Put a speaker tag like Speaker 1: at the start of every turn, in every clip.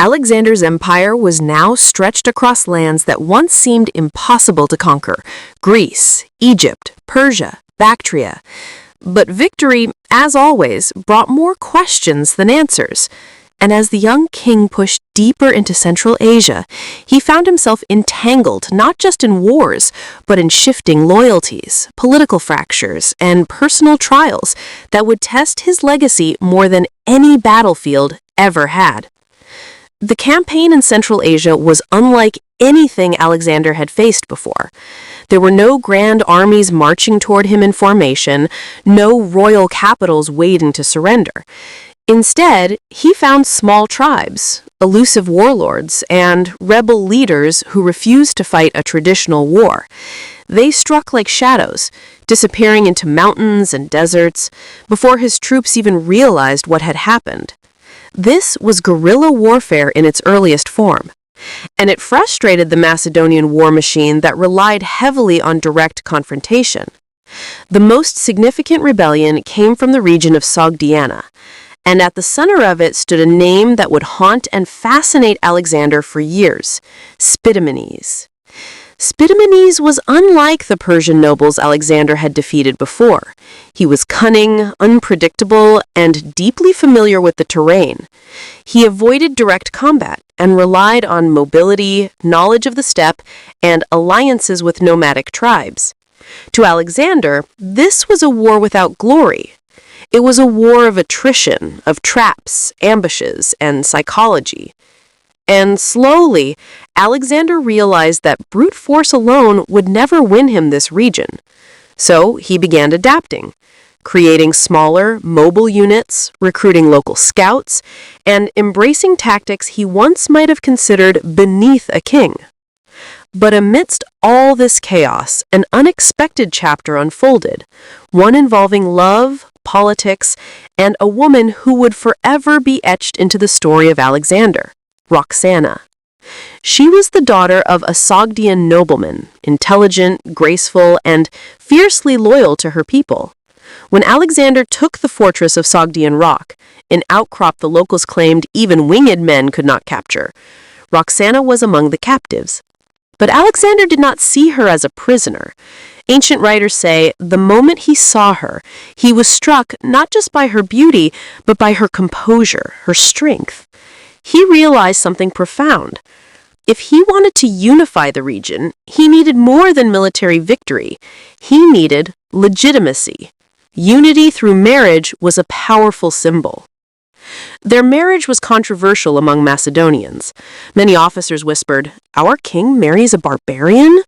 Speaker 1: Alexander's empire was now stretched across lands that once seemed impossible to conquer: Greece, Egypt, Persia, Bactria. But victory, as always, brought more questions than answers. And as the young king pushed deeper into Central Asia, he found himself entangled not just in wars, but in shifting loyalties, political fractures, and personal trials that would test his legacy more than any battlefield ever had. The campaign in Central Asia was unlike anything Alexander had faced before. There were no grand armies marching toward him in formation, no royal capitals waiting to surrender. Instead, he found small tribes, elusive warlords, and rebel leaders who refused to fight a traditional war. They struck like shadows, disappearing into mountains and deserts before his troops even realized what had happened. This was guerrilla warfare in its earliest form, and it frustrated the Macedonian war machine that relied heavily on direct confrontation. The most significant rebellion came from the region of Sogdiana, and at the center of it stood a name that would haunt and fascinate Alexander for years: Spitamenes. Spitamenes was unlike the Persian nobles Alexander had defeated before. He was cunning, unpredictable, and deeply familiar with the terrain. He avoided direct combat and relied on mobility, knowledge of the steppe, and alliances with nomadic tribes. To Alexander, this was a war without glory. It was a war of attrition, of traps, ambushes, and psychology. And slowly, Alexander realized that brute force alone would never win him this region. So he began adapting, creating smaller, mobile units, recruiting local scouts, and embracing tactics he once might have considered beneath a king. But amidst all this chaos, an unexpected chapter unfolded, one involving love, politics, and a woman who would forever be etched into the story of Alexander: Roxana. She was the daughter of a Sogdian nobleman, intelligent, graceful, and fiercely loyal to her people. When Alexander took the fortress of Sogdian Rock, an outcrop the locals claimed even winged men could not capture, Roxana was among the captives. But Alexander did not see her as a prisoner. Ancient writers say the moment he saw her, he was struck not just by her beauty, but by her composure, her strength. He realized something profound. If he wanted to unify the region, he needed more than military victory. He needed legitimacy. Unity through marriage was a powerful symbol. Their marriage was controversial among Macedonians. Many officers whispered, "Our king marries a barbarian?"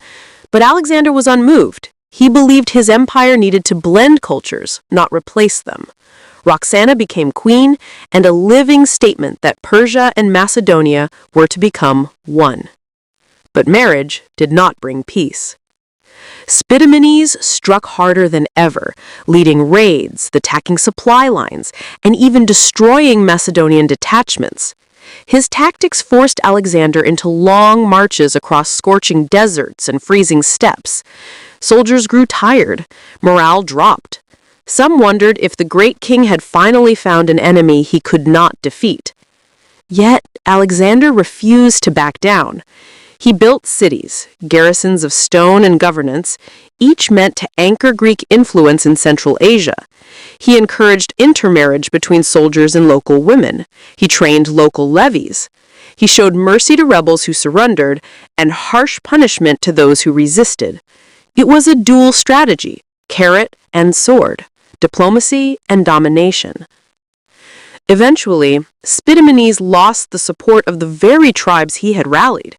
Speaker 1: But Alexander was unmoved. He believed his empire needed to blend cultures, not replace them. Roxana became queen, and a living statement that Persia and Macedonia were to become one. But marriage did not bring peace. Spitamenes struck harder than ever, leading raids, attacking supply lines, and even destroying Macedonian detachments. His tactics forced Alexander into long marches across scorching deserts and freezing steppes. Soldiers grew tired, morale dropped. Some wondered if the great king had finally found an enemy he could not defeat. Yet Alexander refused to back down. He built cities, garrisons of stone and governance, each meant to anchor Greek influence in Central Asia. He encouraged intermarriage between soldiers and local women. He trained local levies. He showed mercy to rebels who surrendered and harsh punishment to those who resisted. It was a dual strategy, carrot and sword, diplomacy and domination. Eventually, Spitamenes lost the support of the very tribes he had rallied.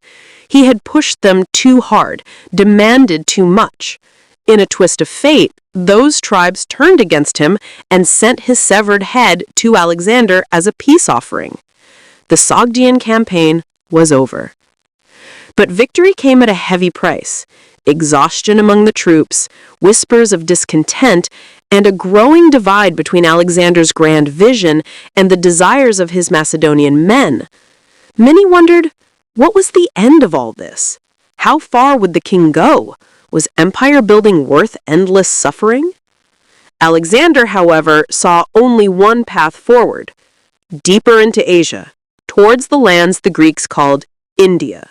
Speaker 1: He had pushed them too hard, demanded too much. In a twist of fate, those tribes turned against him and sent his severed head to Alexander as a peace offering. The Sogdian campaign was over. But victory came at a heavy price: exhaustion among the troops, whispers of discontent, and a growing divide between Alexander's grand vision and the desires of his Macedonian men. Many wondered, what was the end of all this? How far would the king go? Was empire building worth endless suffering? Alexander, however, saw only one path forward: deeper into Asia, towards the lands the Greeks called India.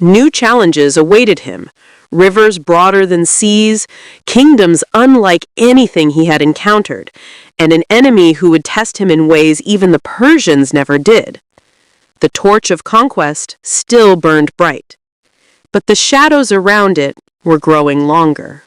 Speaker 1: New challenges awaited him, rivers broader than seas, kingdoms unlike anything he had encountered, and an enemy who would test him in ways even the Persians never did. The torch of conquest still burned bright, but the shadows around it were growing longer.